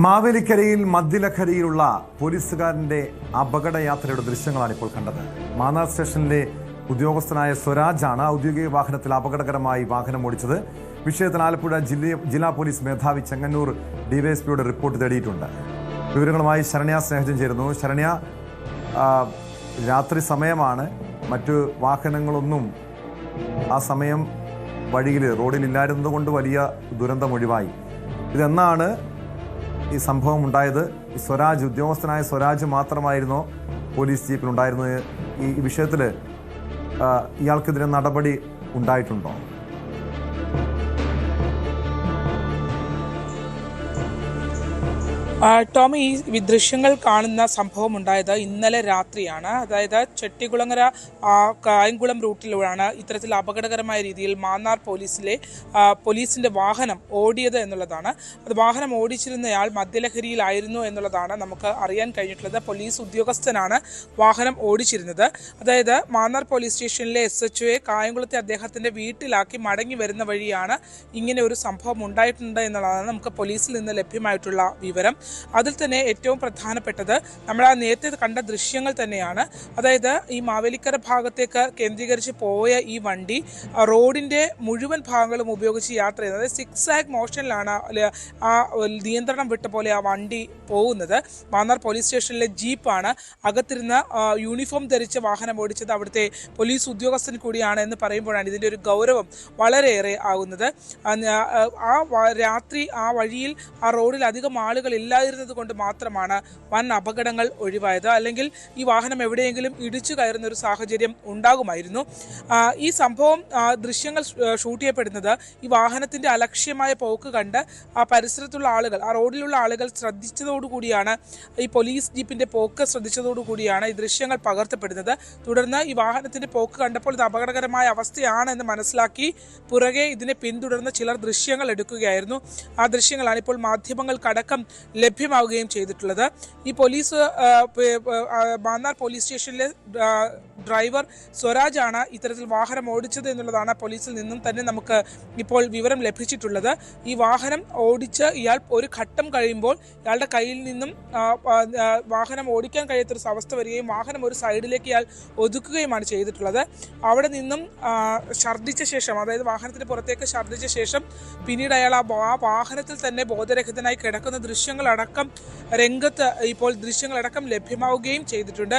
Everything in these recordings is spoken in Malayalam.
മാവേലിക്കരയിൽ മദ്യലഹരിയിലുള്ള പോലീസുകാരന്റെ അപകടയാത്രയുടെ ദൃശ്യങ്ങളാണ് ഇപ്പോൾ കണ്ടത്. മാന്നാർ സ്റ്റേഷനിലെ ഉദ്യോഗസ്ഥനായ സ്വരാജാണ് ഔദ്യോഗിക വാഹനത്തിൽ അപകടകരമായി വാഹനം ഓടിച്ചത്. വിഷയത്തിൽ ആലപ്പുഴ ജില്ലാ പോലീസ് മേധാവി ചെങ്ങന്നൂർ ഡിവൈഎസ്പിയുടെ റിപ്പോർട്ട് തേടിയിട്ടുണ്ട്. വിവരങ്ങളുമായി ശരണ്യ സ്നേഹജൻ ചേരുന്നു. ശരണ്യ, രാത്രി സമയമാണ്, മറ്റു വാഹനങ്ങളൊന്നും ആ സമയം റോഡിലില്ലായിരുന്നത് കൊണ്ട് വലിയ ദുരന്തം ഒഴിവായി. ഇതെന്നാണ് ഈ സംഭവം ഉണ്ടായത്? ഉദ്യോഗസ്ഥനായ സ്വരാജ് മാത്രമായിരുന്നോ പോലീസ് ജീപ്പിലുണ്ടായിരുന്നത്? ഈ വിഷയത്തിൽ ഇയാൾക്കെതിരെ നടപടി ഉണ്ടായിട്ടുണ്ടോ? ടോമി, ഈ ദൃശ്യങ്ങൾ കാണുന്ന സംഭവം ഉണ്ടായത് ഇന്നലെ രാത്രിയാണ്. അതായത് ചെട്ടികുളങ്ങര കായംകുളം റൂട്ടിലൂടെയാണ് ഇത്തരത്തിൽ അപകടകരമായ രീതിയിൽ മാന്നാർ പോലീസിന്റെ വാഹനം ഓടിയത് എന്നുള്ളതാണ്. അത് വാഹനം ഓടിച്ചിരുന്നയാൾ മദ്യലഹരിയിലായിരുന്നു എന്നുള്ളതാണ് നമുക്ക് അറിയാൻ കഴിഞ്ഞിട്ടുള്ളത്. പോലീസ് ഉദ്യോഗസ്ഥനാണ് വാഹനം ഓടിച്ചിരുന്നത്. അതായത് മാന്നാർ പോലീസ് സ്റ്റേഷനിലെ SHO കായംകുളത്തെ അദ്ദേഹത്തിന്റെ വീട്ടിലാക്കി മടങ്ങി വരുന്ന വഴിയാണ് ഇങ്ങനെ ഒരു സംഭവം ഉണ്ടായിട്ടുണ്ട് എന്നുള്ളതാണ് നമുക്ക് പോലീസിൽ നിന്ന് ലഭ്യമായിട്ടുള്ള വിവരം. അതിൽ തന്നെ ഏറ്റവും പ്രധാനപ്പെട്ടത് നമ്മൾ ആ നേരത്തെ കണ്ട ദൃശ്യങ്ങൾ തന്നെയാണ്. അതായത് ഈ മാവേലിക്കര ഭാഗത്തേക്ക് കേന്ദ്രീകരിച്ച് പോയ ഈ വണ്ടി റോഡിന്റെ മുഴുവൻ ഭാഗങ്ങളും ഉപയോഗിച്ച് യാത്ര ചെയ്യുന്നത്. അതായത് സിക്സാഗ് മോഷനിലാണ് ആ നിയന്ത്രണം വിട്ട പോലെ ആ വണ്ടി പോകുന്നത്. മാന്നാർ പോലീസ് സ്റ്റേഷനിലെ ജീപ്പാണ്. അകത്തിരുന്ന യൂണിഫോം ധരിച്ച് വാഹനം ഓടിച്ചത് അവിടുത്തെ പോലീസ് ഉദ്യോഗസ്ഥൻ കൂടിയാണ് എന്ന് പറയുമ്പോഴാണ് ഇതിൻ്റെ ഒരു ഗൗരവം വളരെയേറെ ആകുന്നത്. രാത്രി ആ വഴിയിൽ ആ റോഡിൽ അധികം ആളുകൾ ഇല്ലാതിരുന്നത് കൊണ്ട് മാത്രമാണ് വൻ അപകടങ്ങൾ ഒഴിവായത്. അല്ലെങ്കിൽ ഈ വാഹനം എവിടെയെങ്കിലും ഇടിച്ചു കയറുന്ന ഒരു സാഹചര്യം ഉണ്ടാകുമായിരുന്നു. ഈ സംഭവം ദൃശ്യങ്ങൾ ഷൂട്ട് ചെയ്യപ്പെടുന്നത് ഈ വാഹനത്തിന്റെ അലക്ഷ്യമായ പോക്ക് കണ്ട് ആ പരിസരത്തുള്ള ആളുകൾ, ആ റോഡിലുള്ള ആളുകൾ ശ്രദ്ധിച്ചതോടുകൂടിയാണ്, ഈ പോലീസ് ജീപ്പിന്റെ പോക്ക് ശ്രദ്ധിച്ചതോടുകൂടിയാണ് ഈ ദൃശ്യങ്ങൾ പകർത്തപ്പെടുന്നത്. തുടർന്ന് ഈ വാഹനത്തിന്റെ പോക്ക് കണ്ടപ്പോൾ ഇത് അപകടകരമായ അവസ്ഥയാണ് എന്ന് മനസ്സിലാക്കി പുറകെ ഇതിനെ പിന്തുടർന്ന് ചിലർ ദൃശ്യങ്ങൾ എടുക്കുകയായിരുന്നു. ആ ദൃശ്യങ്ങളാണ് ഇപ്പോൾ മാധ്യമങ്ങൾക്കടക്കം ലഭ്യമാവുകയും ചെയ്തിട്ടുള്ളത്. ഈ മാന്നാർ പോലീസ് സ്റ്റേഷനിലെ ഡ്രൈവർ സ്വരാജാണ് ഇത്തരത്തിൽ വാഹനം ഓടിച്ചത് എന്നുള്ളതാണ് പോലീസിൽ നിന്നും തന്നെ നമുക്ക് ഇപ്പോൾ വിവരം ലഭിച്ചിട്ടുള്ളത്. ഈ വാഹനം ഓടിച്ച് ഇയാൾ ഒരു ഘട്ടം കഴിയുമ്പോൾ ഇയാളുടെ കയ്യിൽ നിന്നും വാഹനം ഓടിക്കാൻ കഴിയാത്തൊരു അവസ്ഥ വരികയും വാഹനം ഒരു സൈഡിലേക്ക് ഇയാൾ ഒതുക്കുകയുമാണ് ചെയ്തിട്ടുള്ളത്. അവിടെ നിന്നും ഛർദ്ദിച്ച ശേഷം, അതായത് വാഹനത്തിന് പുറത്തേക്ക് ഛർദ്ദിച്ച ശേഷം പിന്നീട് അയാൾ ആ വാഹനത്തിൽ തന്നെ ബോധരഹിതനായി കിടക്കുന്ന ദൃശ്യങ്ങളടക്കം ഇപ്പോൾ ദൃശ്യങ്ങളടക്കം ലഭ്യമാവുകയും ചെയ്തിട്ടുണ്ട്.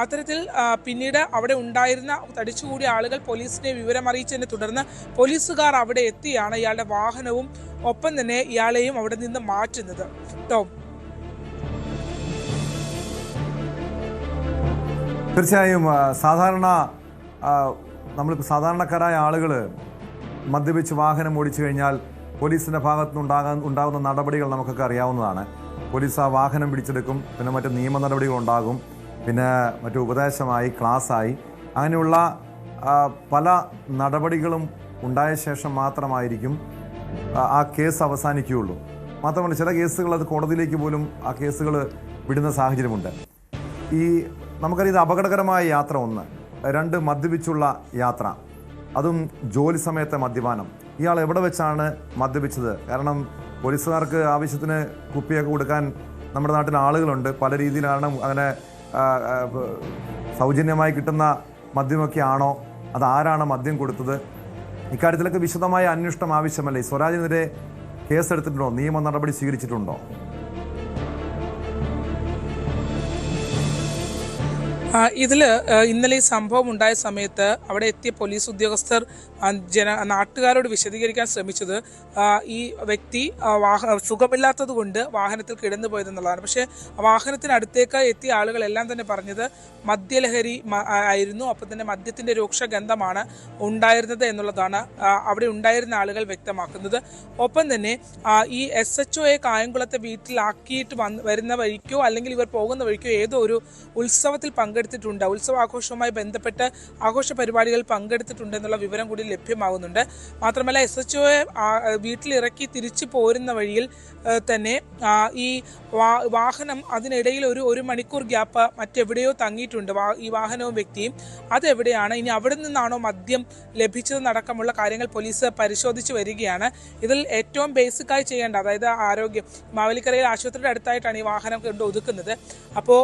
അത്തരത്തിൽ പിന്നീട് അവിടെ ഉണ്ടായിരുന്ന തടിച്ചുകൂടിയ ആളുകൾ പോലീസിനെ വിവരം അറിയിച്ചതിനെ തുടർന്ന് പോലീസുകാർ അവിടെ എത്തിയാണ് ഇയാളുടെ വാഹനവും ഒപ്പം തന്നെ ഇയാളെയും അവിടെ നിന്ന് മാറ്റുന്നത്. ടോം, തീർച്ചയായും നമ്മളിപ്പോൾ സാധാരണക്കാരായ ആളുകൾ മദ്യപിച്ച് വാഹനം ഓടിച്ചു കഴിഞ്ഞാൽ പോലീസിൻ്റെ ഭാഗത്തുനിന്ന് ഉണ്ടാകുന്ന നടപടികൾ നമുക്കൊക്കെ അറിയാവുന്നതാണ്. പോലീസ് ആ വാഹനം പിടിച്ചെടുക്കും, പിന്നെ മറ്റ് നിയമ നടപടികൾ ഉണ്ടാകും, പിന്നെ മറ്റു ഉപദേശമായി, ക്ലാസ്സായി, അങ്ങനെയുള്ള പല നടപടികളും ഉണ്ടായ ശേഷം മാത്രമായിരിക്കും ആ കേസ് അവസാനിക്കുകയുള്ളൂ. മാത്രമല്ല, ചില കേസുകൾ അത് കോടതിയിലേക്ക് പോലും ആ കേസുകൾ വിടുന്ന സാഹചര്യമുണ്ട്. നമുക്കറിയാം, ഇത് അപകടകരമായ യാത്ര 1, 2 മദ്യപിച്ചുള്ള യാത്ര, അതും ജോലി സമയത്തെ മദ്യപാനം. ഇയാൾ എവിടെ വെച്ചാണ് മദ്യപിച്ചത്? കാരണം പോലീസുകാർക്ക് ആവശ്യത്തിന് കുപ്പിയൊക്കെ കൊടുക്കാൻ നമ്മുടെ നാട്ടിൽ ആളുകളുണ്ട്. പല രീതിയിലാണ് അങ്ങനെ സൗജന്യമായി കിട്ടുന്ന മദ്യമൊക്കെ ആണോ? അതാരാണ് മദ്യം കൊടുത്തത്? ഇക്കാര്യത്തിലൊക്കെ വിശദമായ അന്വേഷണം ആവശ്യമല്ലേ? സ്വരാജിനെതിരെ കേസെടുത്തിട്ടുണ്ടോ? നിയമ നടപടി സ്വീകരിച്ചിട്ടുണ്ടോ? ഇന്നലെ ഈ സംഭവം ഉണ്ടായ സമയത്ത് അവിടെ എത്തിയ പോലീസ് ഉദ്യോഗസ്ഥർ നാട്ടുകാരോട് വിശദീകരിക്കാൻ ശ്രമിച്ചത് ഈ വ്യക്തി സുഖമില്ലാത്തത് കൊണ്ട് വാഹനത്തിൽ കിടന്നു പോയതെന്നുള്ളതാണ്. പക്ഷേ വാഹനത്തിനടുത്തേക്ക് എത്തിയ ആളുകളെല്ലാം തന്നെ പറഞ്ഞത് മദ്യലഹരി ആയിരുന്നു, ഒപ്പം തന്നെ മദ്യത്തിൻ്റെ രൂക്ഷഗന്ധമാണ് ഉണ്ടായിരുന്നത് എന്നുള്ളതാണ് അവിടെ ഉണ്ടായിരുന്ന ആളുകൾ വ്യക്തമാക്കുന്നത്. ഒപ്പം തന്നെ ഈ SHO കായംകുളത്തെ വീട്ടിലാക്കിയിട്ട് വരുന്ന വഴിക്കോ അല്ലെങ്കിൽ ഇവർ പോകുന്ന വഴിക്കോ ഏതോ ഒരു ഉത്സവത്തിൽ പങ്കെടുത്തിട്ടുണ്ട്, ഉത്സവാഘോഷവുമായി ബന്ധപ്പെട്ട് ആഘോഷ പരിപാടികൾ പങ്കെടുത്തിട്ടുണ്ട് എന്നുള്ള വിവരം കൂടി ലഭ്യമാകുന്നുണ്ട്. മാത്രമല്ല SHO വീട്ടിലിറക്കി തിരിച്ചു പോരുന്ന വഴിയിൽ തന്നെ ഈ വാഹനം അതിനിടയിൽ ഒരു മണിക്കൂർ ഗ്യാപ്പ് മറ്റെവിടെയോ തങ്ങിയിട്ടുണ്ട്, ഈ വാഹനവും വ്യക്തിയും. അതെവിടെയാണ്, ഇനി അവിടെ നിന്നാണോ മദ്യം ലഭിച്ചതെന്നടക്കമുള്ള കാര്യങ്ങൾ പോലീസ് പരിശോധിച്ച് വരികയാണ്. ഇതിൽ ഏറ്റവും ബേസിക്കായി ചെയ്യേണ്ട, അതായത് ആരോഗ്യം, മാവേലിക്കരയിൽ ആശുപത്രിയുടെ അടുത്തായിട്ടാണ് ഈ വാഹനം കൊണ്ട് ഒതുക്കുന്നത്. അപ്പോൾ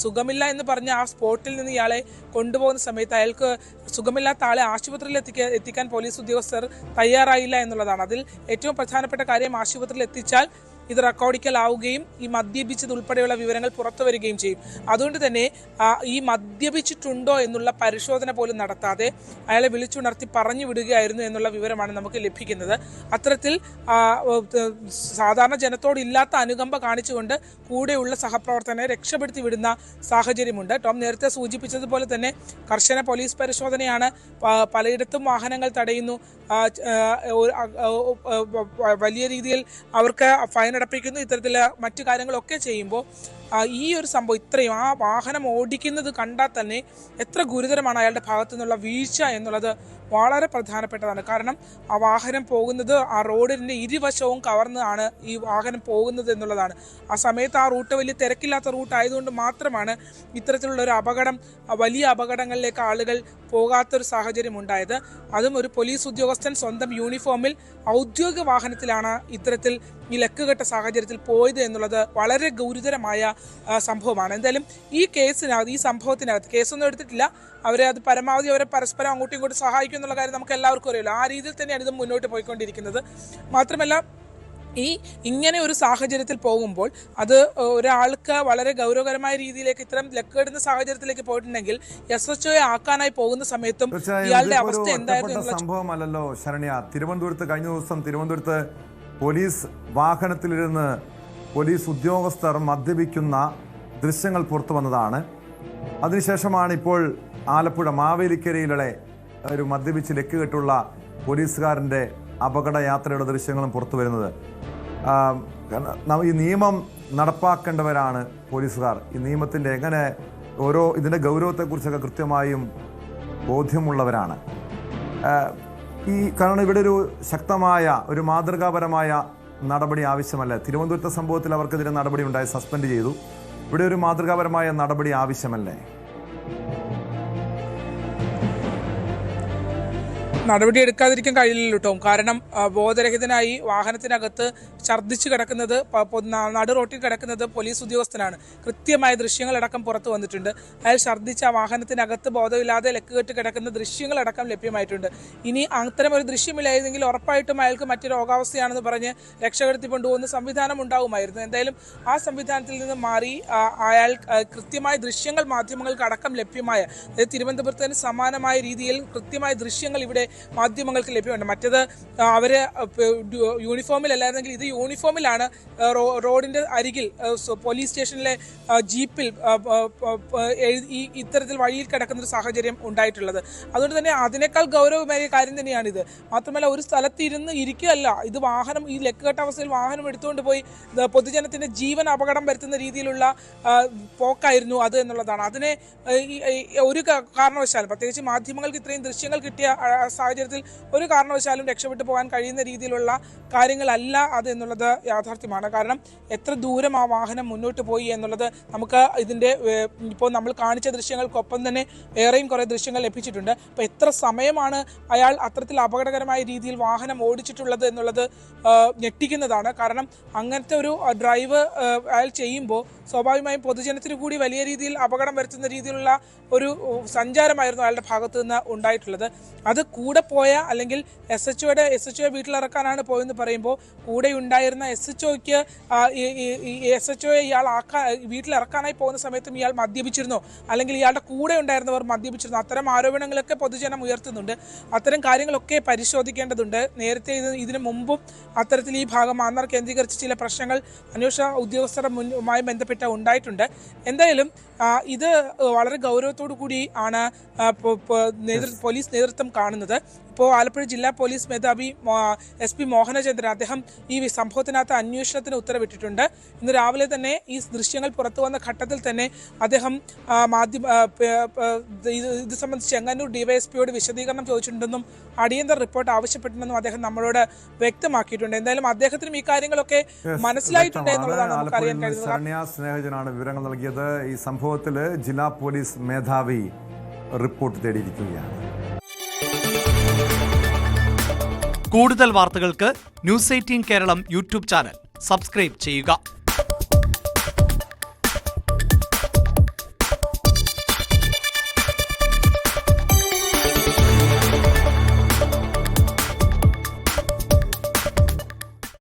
സുഖമില്ല എന്ന് പറഞ്ഞ് ആ സ്പോട്ടിൽ നിന്ന് ഇയാളെ കൊണ്ടുപോകുന്ന സമയത്ത് അയാൾക്ക് സുഖമില്ലാത്ത ആളെ ആശുപത്രിയിൽ എത്തിക്കാൻ പോലീസ് ഉദ്യോഗസ്ഥർ തയ്യാറായില്ല എന്നുള്ളതാണ്. അതിൽ ഏറ്റവും പ്രധാനപ്പെട്ട കാര്യം, ആശുപത്രിയിൽ എത്തിച്ചാൽ ഇത് റെക്കോർഡിക്കലാവുകയും ഈ മദ്യപിച്ചത് ഉൾപ്പെടെയുള്ള വിവരങ്ങൾ പുറത്തു വരികയും ചെയ്യും. അതുകൊണ്ട് തന്നെ ഈ മദ്യപിച്ചിട്ടുണ്ടോ എന്നുള്ള പരിശോധന പോലും നടത്താതെ അയാളെ വിളിച്ചുണർത്തി പറഞ്ഞു വിടുകയായിരുന്നു എന്നുള്ള വിവരമാണ് നമുക്ക് ലഭിക്കുന്നത്. അത്തരത്തിൽ സാധാരണ ജനത്തോട് ഇല്ലാത്ത അനുകമ്പ കാണിച്ചുകൊണ്ട് കൂടെയുള്ള സഹപ്രവർത്തകനെ രക്ഷപ്പെടുത്തി വിടുന്ന സാഹചര്യമുണ്ട്. ടോം നേരത്തെ സൂചിപ്പിച്ചതുപോലെ തന്നെ കർശന പോലീസ് പരിശോധനയാണ്. പലയിടത്തും വാഹനങ്ങൾ തടയുന്നു, വലിയ രീതിയിൽ അവർക്ക് ഫൈൻ അടപ്പിക്കുന്നു. ഇത്തരത്തിൽ മറ്റു കാര്യങ്ങളൊക്കെ ചെയ്യുമ്പോൾ ഈ ഒരു സംഭവം ഇത്രയും, ആ വാഹനം ഓടിക്കുന്നത് കണ്ടാൽ തന്നെ എത്ര ഗുരുതരമാണ് അയാളുടെ ഭാഗത്തു നിന്നുള്ള വീഴ്ച എന്നുള്ളത് വളരെ പ്രധാനപ്പെട്ടതാണ്. കാരണം ആ വാഹനം പോകുന്നത് ആ റോഡിൻ്റെ ഇരുവശവും കവർന്നാണ് ഈ വാഹനം പോകുന്നത് എന്നുള്ളതാണ്. ആ സമയത്ത് ആ റൂട്ട് വലിയ തിരക്കില്ലാത്ത റൂട്ട് ആയതുകൊണ്ട് മാത്രമാണ് ഇത്തരത്തിലുള്ള ഒരു അപകടം, വലിയ അപകടങ്ങളിലേക്ക് ആളുകൾ പോകാത്തൊരു സാഹചര്യം ഉണ്ടായത്. അതും ഒരു പോലീസ് ഉദ്യോഗസ്ഥൻ സ്വന്തം യൂണിഫോമിൽ ഔദ്യോഗിക വാഹനത്തിലാണ് ഇത്തരത്തിൽ ഈ ലക്കുകെട്ട സാഹചര്യത്തിൽ പോയത് എന്നുള്ളത് വളരെ ഗുരുതരമായ സംഭവമാണ്. എന്തായാലും ഈ കേസിനകത്ത്, ഈ സംഭവത്തിനകത്ത് കേസൊന്നും എടുത്തിട്ടില്ല. അത് പരമാവധി അവരെ പരസ്പരം അങ്ങോട്ടും ഇങ്ങോട്ടും സഹായിക്കും എന്നുള്ള കാര്യം നമുക്ക് എല്ലാവർക്കും അറിയില്ല. ആ രീതിയിൽ തന്നെയാണ് ഇത് മുന്നോട്ട് പോയിക്കൊണ്ടിരിക്കുന്നത്. മാത്രമല്ല, ഇങ്ങനെ ഒരു സാഹചര്യത്തിൽ പോകുമ്പോൾ അത് ഒരാൾക്ക് വളരെ ഗൗരവകരമായ രീതിയിലേക്ക് ഇത്തരം ലക്കിടുന്ന സാഹചര്യത്തിലേക്ക് പോയിട്ടുണ്ടെങ്കിൽ SHO ആക്കാനായി പോകുന്ന സമയത്തും ഇയാളുടെ അവസ്ഥ എന്തായിരുന്നു സംഭവമല്ലല്ലോ ശരണ്യ. കഴിഞ്ഞ ദിവസം തിരുവനന്തപുരത്ത് പോലീസ് വാഹനത്തിലിരുന്ന് പോലീസ് ഉദ്യോഗസ്ഥർ മദ്യപിക്കുന്ന ദൃശ്യങ്ങൾ പുറത്തു വന്നതാണ്. അതിനുശേഷമാണ് ഇപ്പോൾ ആലപ്പുഴ മാവേലിക്കരയിലെ ഒരു മദ്യപിച്ച് ലക്കുകെട്ടുള്ള പോലീസുകാരൻ്റെ അപകടയാത്രയുടെ ദൃശ്യങ്ങളും പുറത്തു വരുന്നത്. ഈ നിയമം നടപ്പാക്കേണ്ടവരാണ് പോലീസുകാർ. ഈ നിയമത്തിൻ്റെ ഇതിൻ്റെ ഗൗരവത്തെക്കുറിച്ചൊക്കെ കൃത്യമായും ബോധ്യമുള്ളവരാണ്. കാരണം ഇവിടെ ഒരു ശക്തമായ, ഒരു മാതൃകാപരമായ നടപടി ആവശ്യമല്ല. തിരുവനന്തപുരത്തെ സംഭവത്തിൽ അവർക്കെതിരെ നടപടി ഉണ്ടായി, സസ്പെൻഡ് ചെയ്തു. ഇവിടെ ഒരു മാതൃകാപരമായ നടപടി ആവശ്യമല്ലേ? നടപടി എടുക്കാതിരിക്കാൻ കഴിയില്ലല്ലോ ടോം. കാരണം ബോധരഹിതനായി വാഹനത്തിനകത്ത് ഛർദ്ദിച്ച് കിടക്കുന്നത്, നടു റോട്ടിൽ കിടക്കുന്നത് പോലീസ് ഉദ്യോഗസ്ഥനാണ്. കൃത്യമായ ദൃശ്യങ്ങളടക്കം പുറത്തു വന്നിട്ടുണ്ട്. അയാൾ ഛർദ്ദിച്ച വാഹനത്തിനകത്ത് ബോധമില്ലാതെ ലക്കുകെട്ട് കിടക്കുന്ന ദൃശ്യങ്ങളടക്കം ലഭ്യമായിട്ടുണ്ട്. ഇനി അത്തരം ഒരു ദൃശ്യമില്ലായിരുന്നെങ്കിൽ ഉറപ്പായിട്ടും അയാൾക്ക് മറ്റു രോഗാവസ്ഥയാണെന്ന് പറഞ്ഞ് രക്ഷപ്പെടുത്തി കൊണ്ടുപോകുന്ന സംവിധാനം ഉണ്ടാവുമായിരുന്നു. എന്തായാലും ആ സംവിധാനത്തിൽ നിന്ന് മാറി അയാൾ കൃത്യമായ ദൃശ്യങ്ങൾ മാധ്യമങ്ങൾക്ക് അടക്കം ലഭ്യമായ, അതായത് തിരുവനന്തപുരത്തിന് സമാനമായ രീതിയിൽ കൃത്യമായ ദൃശ്യങ്ങൾ ഇവിടെ മാധ്യമങ്ങൾക്ക് ലഭ്യമുണ്ട്. മറ്റത് അവര് യൂണിഫോമിലല്ലായിരുന്നെങ്കിൽ ഇത് യൂണിഫോമിലാണ് റോഡിന്റെ അരികിൽ പോലീസ് സ്റ്റേഷനിലെ ജീപ്പിൽ ഇത്തരത്തിൽ വഴിയിൽ കിടക്കുന്ന ഒരു സാഹചര്യം ഉണ്ടായിട്ടുള്ളത്. അതുകൊണ്ട് തന്നെ അതിനേക്കാൾ ഗൗരവമേറിയ കാര്യം തന്നെയാണിത്. മാത്രമല്ല, ഒരു സ്ഥലത്ത് ഇരിക്കുകയല്ല, ഇത് വാഹനം, ഈ ലക്കുകെട്ട അവസ്ഥയിൽ വാഹനം എടുത്തുകൊണ്ട് പോയി പൊതുജനത്തിന്റെ ജീവൻ അപകടം വരുത്തുന്ന രീതിയിലുള്ള പോക്കായിരുന്നു അത് എന്നുള്ളതാണ്. അതിനെ ഒരു കാരണവശാലും, പ്രത്യേകിച്ച് മാധ്യമങ്ങൾക്ക് ഇത്രയും ദൃശ്യങ്ങൾ കിട്ടിയ സാഹചര്യത്തിൽ ഒരു കാരണവശാലും രക്ഷപ്പെട്ടു പോകാൻ കഴിയുന്ന രീതിയിലുള്ള കാര്യങ്ങളല്ല അത് എന്നുള്ളത് യാഥാർത്ഥ്യമാണ്. കാരണം എത്ര ദൂരം ആ വാഹനം മുന്നോട്ട് പോയി എന്നുള്ളത് നമുക്ക് ഇതിൻ്റെ ഇപ്പോൾ നമ്മൾ കാണിച്ച ദൃശ്യങ്ങൾക്കൊപ്പം തന്നെ വേറെയും കുറേ ദൃശ്യങ്ങൾ ലഭിച്ചിട്ടുണ്ട്. അപ്പോൾ എത്ര സമയമാണ് അയാൾ അത്തരത്തിൽ അപകടകരമായ രീതിയിൽ വാഹനം ഓടിച്ചിട്ടുള്ളത് എന്നുള്ളത് ഞെട്ടിക്കുന്നതാണ്. കാരണം അങ്ങനത്തെ ഒരു ഡ്രൈവ് അയാൾ ചെയ്യുമ്പോൾ സ്വാഭാവികമായും പൊതുജനത്തിന് കൂടി വലിയ രീതിയിൽ അപകടം വരുത്തുന്ന രീതിയിലുള്ള ഒരു സഞ്ചാരമായിരുന്നു അയാളുടെ ഭാഗത്തു നിന്ന് ഉണ്ടായിട്ടുള്ളത്. അത് കൂടെ പോയ, അല്ലെങ്കിൽ SHO വീട്ടിലിറക്കാനാണ് പോയെന്ന് പറയുമ്പോൾ കൂടെ ഉണ്ടായിരുന്ന SHOയ്ക്ക് ഇയാൾ വീട്ടിലിറക്കാനായി പോകുന്ന സമയത്തും ഇയാൾ മദ്യപിച്ചിരുന്നോ, അല്ലെങ്കിൽ ഇയാളുടെ കൂടെ ഉണ്ടായിരുന്നവർ മദ്യപിച്ചിരുന്നോ, അത്തരം ആരോപണങ്ങളൊക്കെ പൊതുജനം ഉയർത്തുന്നുണ്ട്. അത്തരം കാര്യങ്ങളൊക്കെ പരിശോധിക്കേണ്ടതുണ്ട്. നേരത്തെ ഇതിനു മുമ്പും അത്തരത്തിൽ ഈ ഭാഗം മാന്നാർ കേന്ദ്രീകരിച്ച് ചില പ്രശ്നങ്ങൾ അന്വേഷണ ഉദ്യോഗസ്ഥരുമായി ബന്ധപ്പെട്ട് ഉണ്ടായിട്ടുണ്ട്. എന്തായാലും ഇത് വളരെ ഗൗരവത്തോടു കൂടി ആണ് പോലീസ് നേതൃത്വം കാണുന്നത്. ഇപ്പോൾ ആലപ്പുഴ ജില്ലാ പോലീസ് മേധാവി SP മോഹനചന്ദ്രൻ അദ്ദേഹം ഈ സംഭവത്തിനകത്ത് അന്വേഷണത്തിന് ഉത്തരവിട്ടിട്ടുണ്ട്. ഇന്ന് രാവിലെ തന്നെ ഈ ദൃശ്യങ്ങൾ പുറത്തു വന്ന ഘട്ടത്തിൽ തന്നെ അദ്ദേഹം ഇത് സംബന്ധിച്ച് ചെങ്ങന്നൂർ ഡിവൈഎസ്പിയോട് വിശദീകരണം ചോദിച്ചിട്ടുണ്ടെന്നും അടിയന്തര റിപ്പോർട്ട് ആവശ്യപ്പെട്ടിട്ടുണ്ടെന്നും അദ്ദേഹം നമ്മളോട് വ്യക്തമാക്കിയിട്ടുണ്ട്. എന്തായാലും അദ്ദേഹത്തിനും ഈ കാര്യങ്ങളൊക്കെ മനസ്സിലായിട്ടുണ്ട് എന്നുള്ളതാണ് നമുക്ക് അറിയാൻ കഴിയുന്നത്. ശരണ്യ സ്നേഹജനാണ് വിവരങ്ങൾ നൽകിയത്. ഈ സംഭവത്തിൽ ജില്ലാ പോലീസ് മേധാവി റിപ്പോർട്ട് തേടിയിരിക്കുകയാണ്. കൂടുതൽ വാർത്തകൾക്ക് news 18 Keralam YouTube channel subscribe ചെയ്യുക.